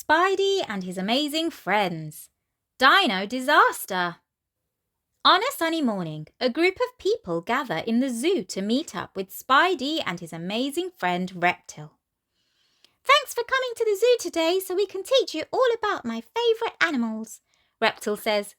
Spidey and his amazing friends. Dino disaster. On a sunny morning, a group of people gather in the zoo to meet up with Spidey and his amazing friend Reptil. Thanks for coming to the zoo today so we can teach you all about my favourite animals, Reptil says.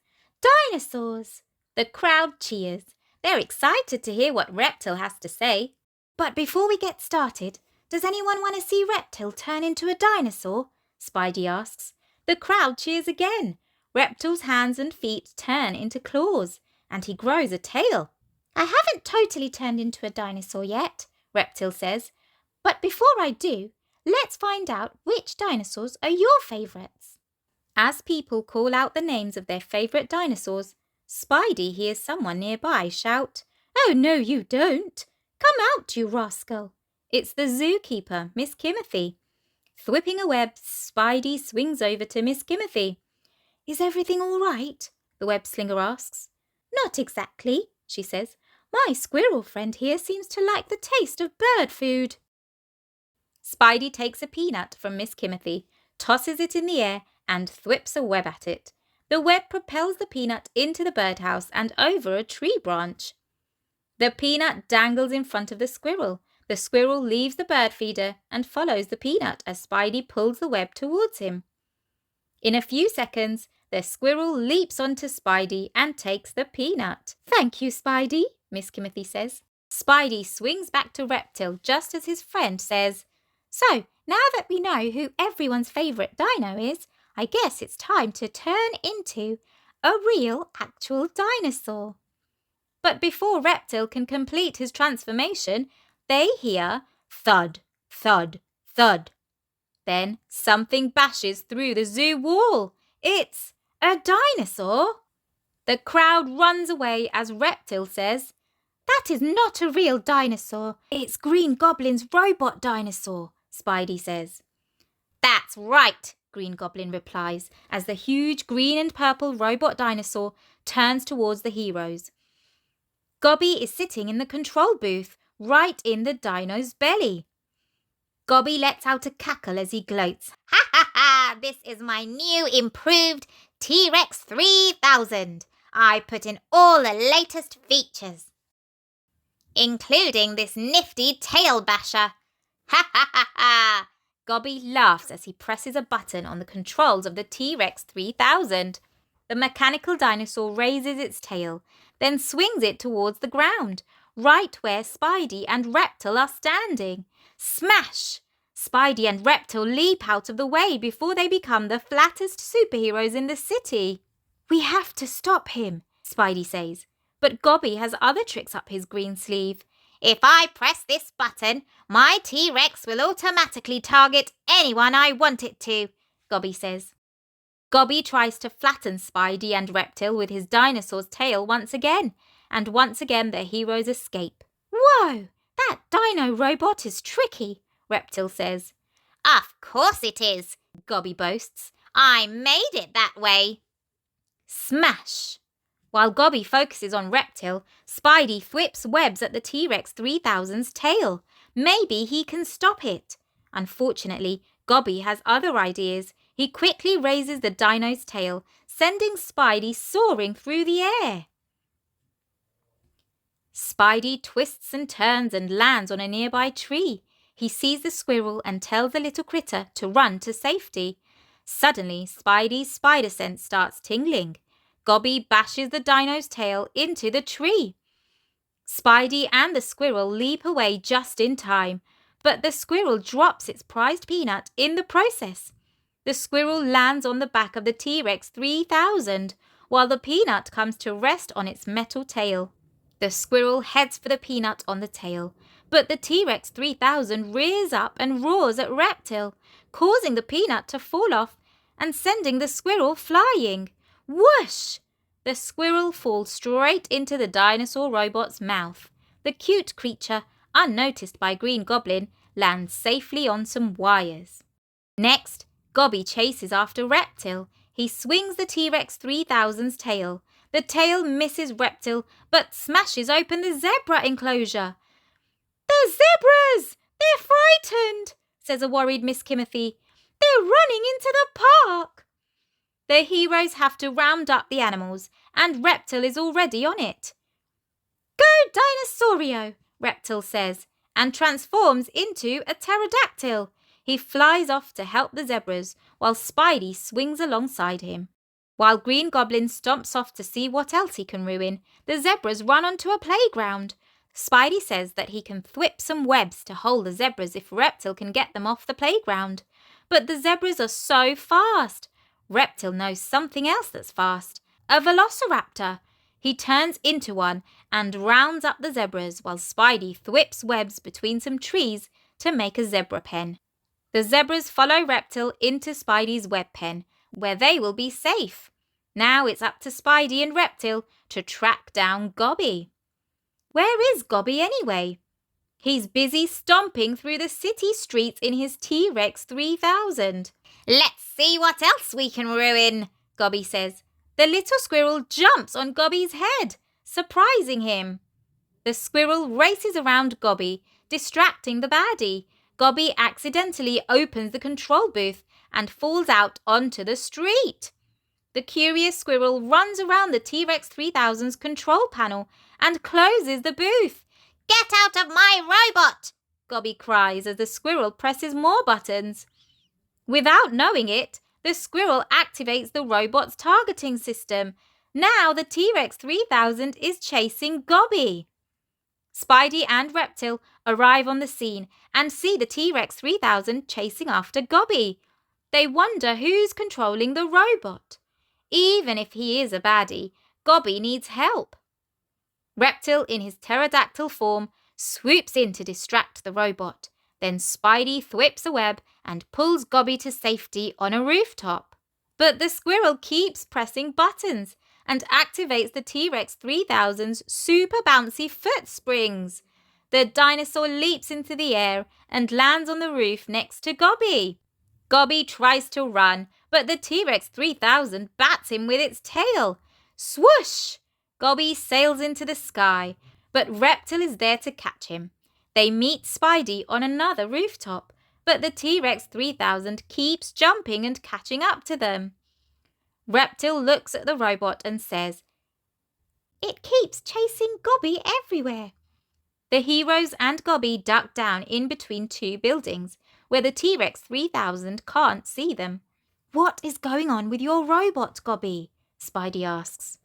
Dinosaurs! The crowd cheers. They're excited to hear what Reptil has to say. But before we get started, does anyone want to see Reptil turn into a dinosaur? Spidey asks. The crowd cheers again. Reptil's hands and feet turn into claws, and he grows a tail. I haven't totally turned into a dinosaur yet, Reptil says. But before I do, let's find out which dinosaurs are your favourites. As people call out the names of their favourite dinosaurs, Spidey hears someone nearby shout, "Oh no, you don't! Come out, you rascal!" It's the zookeeper, Miss Kimothy. Whipping a web, Spidey swings over to Miss Kimothy. Is everything all right? The web slinger asks. Not exactly, she says. My squirrel friend here seems to like the taste of bird food. Spidey takes a peanut from Miss Kimothy, tosses it in the air, and whips a web at it. The web propels the peanut into the birdhouse and over a tree branch. The peanut dangles in front of the squirrel. The squirrel leaves the bird feeder and follows the peanut as Spidey pulls the web towards him. In a few seconds, the squirrel leaps onto Spidey and takes the peanut. Thank you, Spidey, Miss Kimothy says. Spidey swings back to Reptil just as his friend says, So, now that we know who everyone's favourite dino is, I guess it's time to turn into a real, actual dinosaur. But before Reptil can complete his transformation, they hear thud, thud, thud. Then something bashes through the zoo wall. It's a dinosaur. The crowd runs away as Reptil says, That is not a real dinosaur. It's Green Goblin's robot dinosaur, Spidey says. That's right, Green Goblin replies as the huge green and purple robot dinosaur turns towards the heroes. Gobby is sitting in the control booth, right in the dino's belly. Gobby lets out a cackle as he gloats. Ha ha ha! This is my new improved T-Rex 3000. I put in all the latest features, including this nifty tail basher. Ha ha ha ha! Gobby laughs as he presses a button on the controls of the T-Rex 3000. The mechanical dinosaur raises its tail, then swings it towards the ground, right where Spidey and Reptil are standing. Smash! Spidey and Reptil leap out of the way before they become the flattest superheroes in the city. We have to stop him, Spidey says, but Gobby has other tricks up his green sleeve. If I press this button, my T-Rex will automatically target anyone I want it to, Gobby says. Gobby tries to flatten Spidey and Reptil with his dinosaur's tail once again, and once again the heroes escape. Whoa, that dino robot is tricky, Reptil says. Of course it is, Gobby boasts. I made it that way. Smash! While Gobby focuses on Reptil, Spidey whips webs at the T-Rex 3000's tail. Maybe he can stop it. Unfortunately, Gobby has other ideas. He quickly raises the dino's tail, sending Spidey soaring through the air. Spidey twists and turns and lands on a nearby tree. He sees the squirrel and tells the little critter to run to safety. Suddenly, Spidey's spider sense starts tingling. Gobby bashes the dino's tail into the tree. Spidey and the squirrel leap away just in time, but the squirrel drops its prized peanut in the process. The squirrel lands on the back of the T-Rex 3000, while the peanut comes to rest on its metal tail. The squirrel heads for the peanut on the tail, but the T-Rex 3000 rears up and roars at Reptil, causing the peanut to fall off and sending the squirrel flying. Whoosh! The squirrel falls straight into the dinosaur robot's mouth. The cute creature, unnoticed by Green Goblin, lands safely on some wires. Next, Gobby chases after Reptil. He swings the T-Rex 3000's tail. The tail misses Reptil, but smashes open the zebra enclosure. The zebras! They're frightened, says a worried Miss Kimothy. They're running into the park! The heroes have to round up the animals, and Reptil is already on it. Go, Dinosaurio, Reptil says, and transforms into a pterodactyl. He flies off to help the zebras, while Spidey swings alongside him. While Green Goblin stomps off to see what else he can ruin, the zebras run onto a playground. Spidey says that he can thwip some webs to hold the zebras if Reptil can get them off the playground. But the zebras are so fast. Reptil knows something else that's fast. A velociraptor. He turns into one and rounds up the zebras while Spidey thwips webs between some trees to make a zebra pen. The zebras follow Reptil into Spidey's web pen, where they will be safe. Now it's up to Spidey and Reptil to track down Gobby. Where is Gobby anyway? He's busy stomping through the city streets in his T-Rex 3000. Let's see what else we can ruin, Gobby says. The little squirrel jumps on Gobby's head, surprising him. The squirrel races around Gobby, distracting the baddie. Gobby accidentally opens the control booth and falls out onto the street. The curious squirrel runs around the T-Rex 3000's control panel and closes the booth. Get out of my robot! Gobby cries as the squirrel presses more buttons. Without knowing it, the squirrel activates the robot's targeting system. Now the T-Rex 3000 is chasing Gobby. Spidey and Reptil arrive on the scene and see the T-Rex 3000 chasing after Gobby. They wonder who's controlling the robot. Even if he is a baddie, Gobby needs help. Reptil, in his pterodactyl form, swoops in to distract the robot. Then Spidey thwips a web and pulls Gobby to safety on a rooftop. But the squirrel keeps pressing buttons and activates the T-Rex 3000's super bouncy foot springs. The dinosaur leaps into the air and lands on the roof next to Gobby. Gobby tries to run, but the T-Rex 3000 bats him with its tail. Swoosh! Gobby sails into the sky, but Reptil is there to catch him. They meet Spidey on another rooftop, but the T-Rex 3000 keeps jumping and catching up to them. Reptil looks at the robot and says, "It keeps chasing Gobby everywhere." The heroes and Gobby duck down in between two buildings, where the T-Rex 3000 can't see them. "What is going on with your robot, Gobby?" Spidey asks.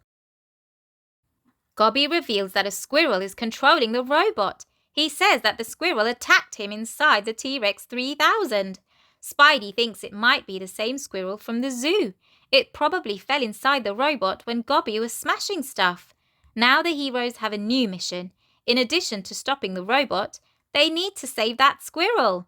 Gobby reveals that a squirrel is controlling the robot. He says that the squirrel attacked him inside the T-Rex 3000. Spidey thinks it might be the same squirrel from the zoo. It probably fell inside the robot when Gobby was smashing stuff. Now the heroes have a new mission. In addition to stopping the robot, they need to save that squirrel.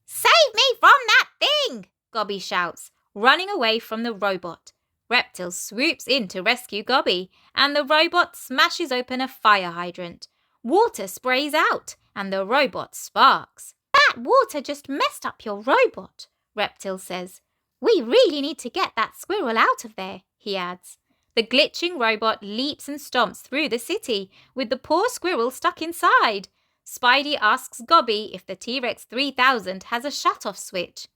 "Save me from that thing!" Gobby shouts, running away from the robot. Reptil swoops in to rescue Gobby, and the robot smashes open a fire hydrant. Water sprays out, and the robot sparks. "That water just messed up your robot," Reptil says. "We really need to get that squirrel out of there," he adds. The glitching robot leaps and stomps through the city, with the poor squirrel stuck inside. Spidey asks Gobby if the T-Rex 3000 has a shut-off switch.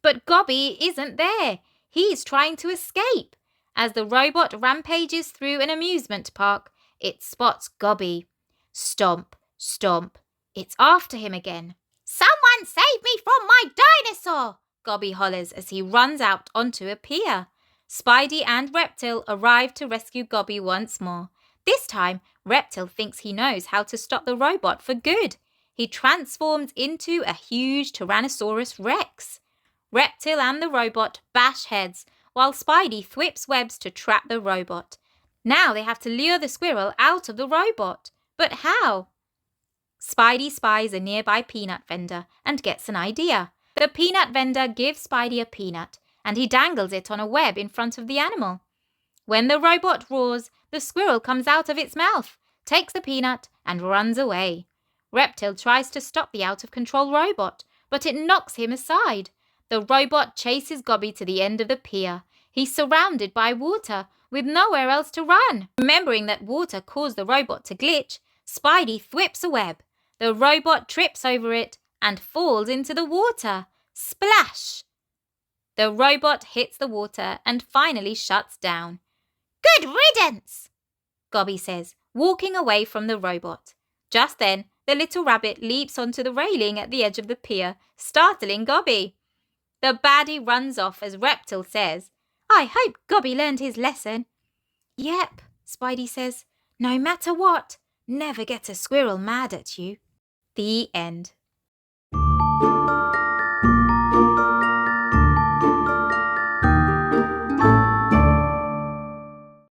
But Gobby isn't there. He's trying to escape. As the robot rampages through an amusement park, it spots Gobby. Stomp, stomp. It's after him again. "Someone save me from my dinosaur!" Gobby hollers as he runs out onto a pier. Spidey and Reptil arrive to rescue Gobby once more. This time, Reptil thinks he knows how to stop the robot for good. He transforms into a huge Tyrannosaurus Rex. Reptil and the robot bash heads, while Spidey thwips webs to trap the robot. Now they have to lure the squirrel out of the robot. But how? Spidey spies a nearby peanut vendor and gets an idea. The peanut vendor gives Spidey a peanut, and he dangles it on a web in front of the animal. When the robot roars, the squirrel comes out of its mouth, takes the peanut, and runs away. Reptil tries to stop the out-of-control robot, but it knocks him aside. The robot chases Gobby to the end of the pier. He's surrounded by water, with nowhere else to run. Remembering that water caused the robot to glitch, Spidey thwips a web. The robot trips over it and falls into the water. Splash! The robot hits the water and finally shuts down. Good riddance, Gobby says, walking away from the robot. Just then, the little rabbit leaps onto the railing at the edge of the pier, startling Gobby. The baddie runs off as Reptil says, I hope Gobby learned his lesson. Yep, Spidey says. No matter what, never get a squirrel mad at you. The end.